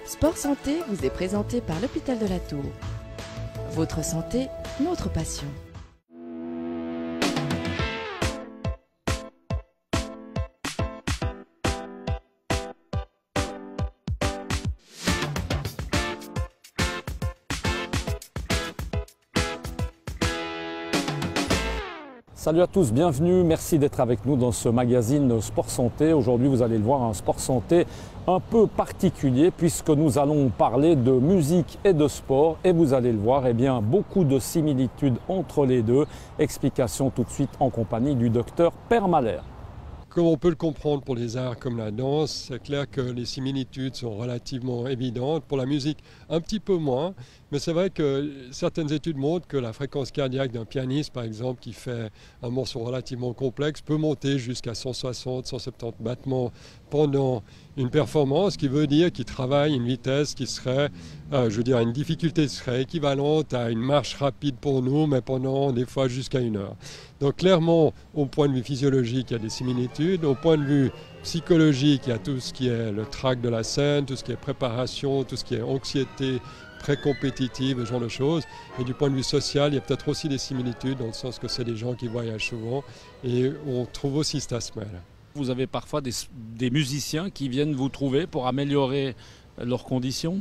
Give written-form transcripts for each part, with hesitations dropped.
Sport Santé vous est présenté par l'Hôpital de la Tour. Votre santé, notre passion. Salut à tous, bienvenue, merci d'être avec nous dans ce magazine Sport Santé. Aujourd'hui, vous allez le voir, un sport santé un peu particulier puisque nous allons parler de musique et de sport et vous allez le voir, eh bien, beaucoup de similitudes entre les deux. Explication tout de suite en compagnie du docteur Per Mahler. Comme on peut le comprendre pour les arts comme la danse, c'est clair que les similitudes sont relativement évidentes. Pour la musique, un petit peu moins. Mais c'est vrai que certaines études montrent que la fréquence cardiaque d'un pianiste, par exemple, qui fait un morceau relativement complexe, peut monter jusqu'à 160, 170 battements pendant une performance, ce qui veut dire qu'il travaille une vitesse qui serait, une difficulté serait équivalente à une marche rapide pour nous, mais pendant des fois jusqu'à 1 heure. Donc clairement, au point de vue physiologique, il y a des similitudes. Au point de vue psychologique, il y a tout ce qui est le trac de la scène, tout ce qui est préparation, tout ce qui est anxiété, pré-compétitive, ce genre de choses. Et du point de vue social, il y a peut-être aussi des similitudes dans le sens que c'est des gens qui voyagent souvent et on trouve aussi cet aspect-là. Vous avez parfois des musiciens qui viennent vous trouver pour améliorer leurs conditions ?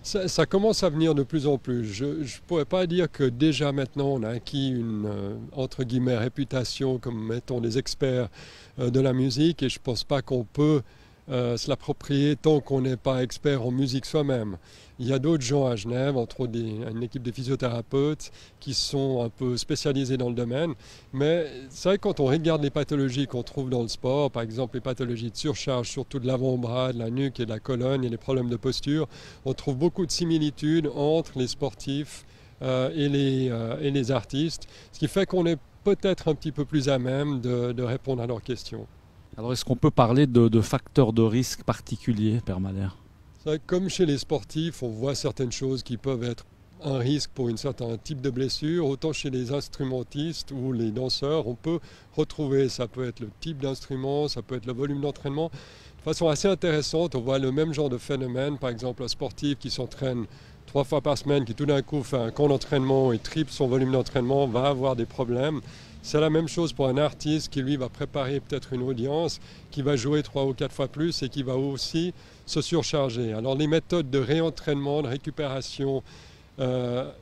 Ça commence à venir de plus en plus. Je ne pourrais pas dire que déjà maintenant on a acquis une, entre guillemets, réputation comme mettons des experts de la musique et je ne pense pas qu'on peut se l'approprier tant qu'on n'est pas expert en musique soi-même. Il y a d'autres gens à Genève, entre autres une équipe de physiothérapeutes qui sont un peu spécialisés dans le domaine. Mais c'est vrai que quand on regarde les pathologies qu'on trouve dans le sport, par exemple les pathologies de surcharge, surtout de l'avant-bras, de la nuque et de la colonne, et les problèmes de posture, on trouve beaucoup de similitudes entre les sportifs et les artistes, ce qui fait qu'on est peut-être un petit peu plus à même de répondre à leurs questions. Alors est-ce qu'on peut parler de facteurs de risque particuliers, Per Mahler ? C'est vrai que comme chez les sportifs, on voit certaines choses qui peuvent être un risque pour un certain type de blessure. Autant chez les instrumentistes ou les danseurs, on peut retrouver, ça peut être le type d'instrument, ça peut être le volume d'entraînement. De façon assez intéressante, on voit le même genre de phénomène, par exemple un sportif qui s'entraîne 3 fois par semaine, qui tout d'un coup fait un camp d'entraînement et triple son volume d'entraînement, va avoir des problèmes. C'est la même chose pour un artiste qui lui va préparer peut-être une audience, qui va jouer 3 ou 4 fois plus et qui va aussi se surcharger. Alors les méthodes de réentraînement, de récupération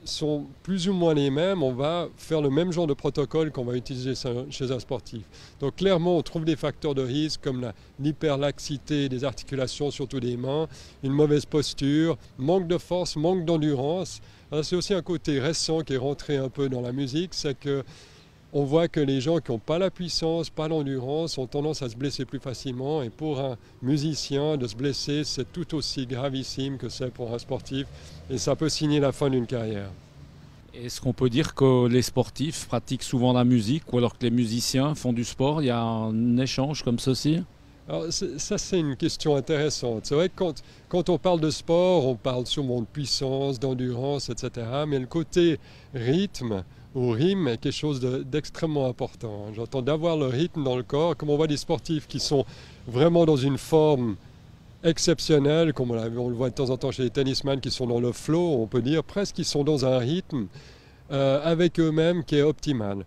sont plus ou moins les mêmes. On va faire le même genre de protocole qu'on va utiliser chez un sportif. Donc clairement, on trouve des facteurs de risque comme l'hyperlaxité des articulations, surtout des mains, une mauvaise posture, manque de force, manque d'endurance. C'est aussi un côté récent qui est rentré un peu dans la musique, c'est que on voit que les gens qui n'ont pas la puissance, pas l'endurance, ont tendance à se blesser plus facilement. Et pour un musicien, de se blesser, c'est tout aussi gravissime que c'est pour un sportif. Et ça peut signer la fin d'une carrière. Est-ce qu'on peut dire que les sportifs pratiquent souvent la musique ou alors que les musiciens font du sport? Il y a un échange comme ceci? Alors, ça, c'est une question intéressante. C'est vrai que quand on parle de sport, on parle souvent de puissance, d'endurance, etc. Mais le côté rythme ou rime est quelque chose d'extrêmement important. J'entends d'avoir le rythme dans le corps, comme on voit des sportifs qui sont vraiment dans une forme exceptionnelle, comme on le voit de temps en temps chez les tennisman qui sont dans le flow, on peut dire presque qu'ils sont dans un rythme avec eux-mêmes qui est optimal.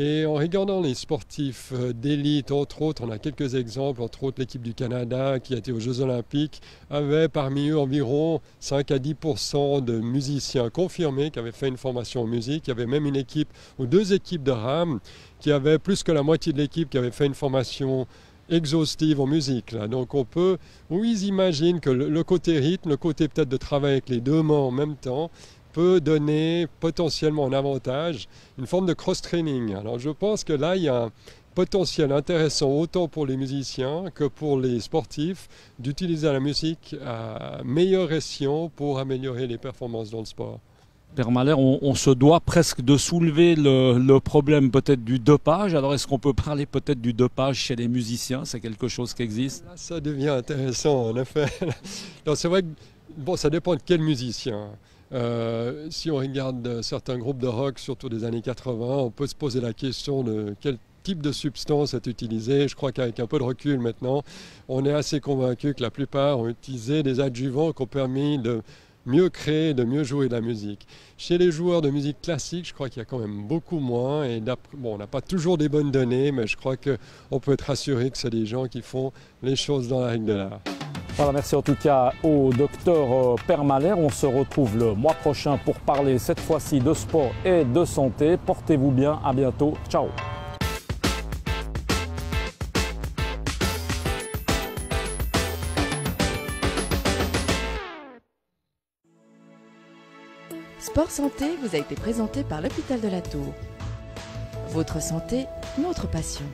Et en regardant les sportifs d'élite, entre autres, on a quelques exemples, entre autres l'équipe du Canada qui a été aux Jeux Olympiques, avait parmi eux environ 5 à 10% de musiciens confirmés qui avaient fait une formation en musique. Il y avait même une équipe ou 2 équipes de rame qui avaient plus que la moitié de l'équipe qui avait fait une formation exhaustive en musique. Là. Donc on peut, oui, ils imaginent que le côté rythme, le côté peut-être de travail avec les 2 mains en même temps, peut donner potentiellement un avantage, une forme de cross-training. Alors je pense que là, il y a un potentiel intéressant autant pour les musiciens que pour les sportifs d'utiliser la musique à meilleur escient pour améliorer les performances dans le sport. Per Mahler, on se doit presque de soulever le problème peut-être du dopage. Alors est-ce qu'on peut parler peut-être du dopage chez les musiciens? C'est quelque chose qui existe? Là, ça devient intéressant en effet. C'est vrai que bon, ça dépend de quel musicien. Si on regarde certains groupes de rock, surtout des années 80, on peut se poser la question de quel type de substance est utilisé. Je crois qu'avec un peu de recul maintenant, on est assez convaincu que la plupart ont utilisé des adjuvants qui ont permis de mieux créer, de mieux jouer de la musique. Chez les joueurs de musique classique, je crois qu'il y a quand même beaucoup moins. Et bon, on n'a pas toujours des bonnes données, mais je crois qu'on peut être rassuré que c'est des gens qui font les choses dans la règle de l'art. Voilà, merci en tout cas au docteur Permaler. On se retrouve le mois prochain pour parler cette fois-ci de sport et de santé. Portez-vous bien, à bientôt. Ciao. Sport Santé vous a été présenté par l'Hôpital de la Tour. Votre santé, notre passion.